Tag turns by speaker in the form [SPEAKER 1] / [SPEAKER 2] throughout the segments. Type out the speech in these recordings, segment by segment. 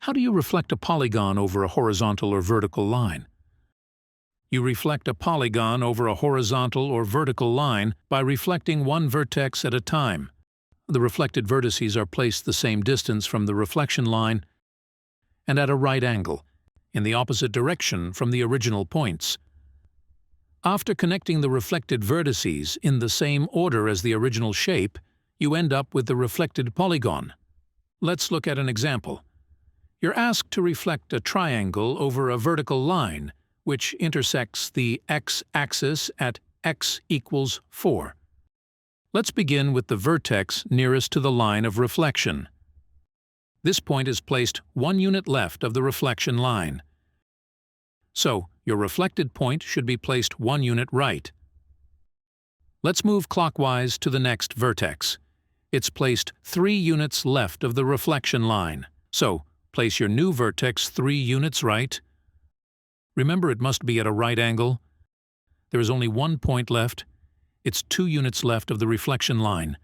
[SPEAKER 1] How do you reflect a polygon over a horizontal or vertical line? You reflect a polygon over a horizontal or vertical line by reflecting one vertex at a time. The reflected vertices are placed the same distance from the reflection line and at a right angle, in the opposite direction from the original points. After connecting the reflected vertices in the same order as the original shape, you end up with the reflected polygon. Let's look at an example. You're asked to reflect a triangle over a vertical line, which intersects the x-axis at x equals 4. Let's begin with the vertex nearest to the line of reflection. This point is placed 1 unit left of the reflection line. So, your reflected point should be placed 1 unit right. Let's move clockwise to the next vertex. It's placed 3 units left of the reflection line. So, place your new vertex 3 units right. Remember, it must be at a right angle. There is only 1 point left. It's 2 units left of the reflection line.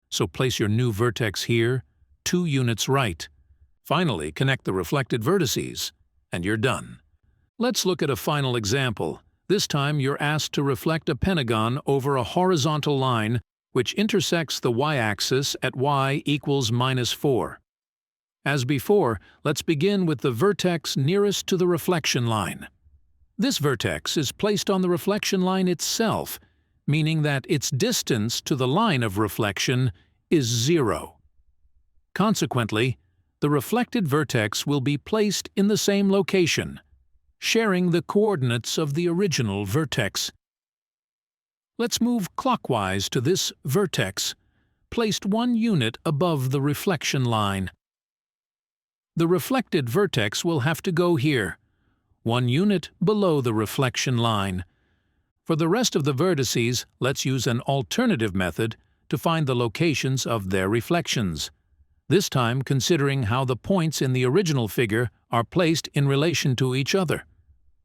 [SPEAKER 1] So place your new vertex here, 2 units right. Finally, connect the reflected vertices, and you're done. Let's look at a final example. This time you're asked to reflect a pentagon over a horizontal line which intersects the y-axis at y equals -4. As before, let's begin with the vertex nearest to the reflection line. This vertex is placed on the reflection line itself, meaning that its distance to the line of reflection is 0. Consequently, the reflected vertex will be placed in the same location, sharing the coordinates of the original vertex. Let's move clockwise to this vertex, placed 1 unit above the reflection line. The reflected vertex will have to go here, 1 unit below the reflection line. For the rest of the vertices, let's use an alternative method to find the locations of their reflections, this time considering how the points in the original figure are placed in relation to each other.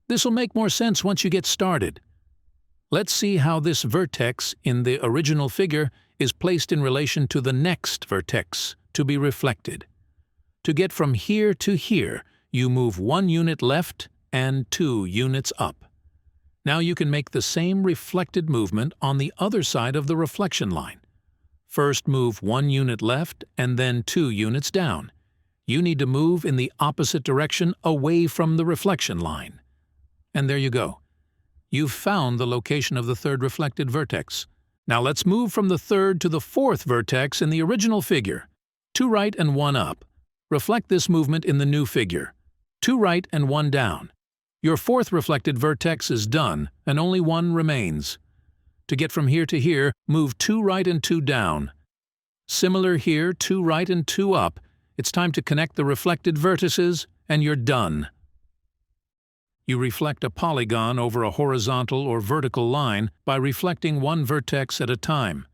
[SPEAKER 1] This will make more sense once you get started. Let's see how this vertex in the original figure is placed in relation to the next vertex to be reflected. To get from here to here, you move 1 unit left and 2 units up. Now you can make the same reflected movement on the other side of the reflection line. First move 1 unit left and then 2 units down. You need to move in the opposite direction away from the reflection line. And there you go. You've found the location of the third reflected vertex. Now let's move from the third to the fourth vertex in the original figure. 2 right and 1 up. Reflect this movement in the new figure. 2 right and 1 down. Your fourth reflected vertex is done, and only 1 remains. To get from here to here, move 2 right and 2 down. Similar here, 2 right and 2 up. It's time to connect the reflected vertices, and you're done. You reflect a polygon over a horizontal or vertical line by reflecting 1 vertex at a time.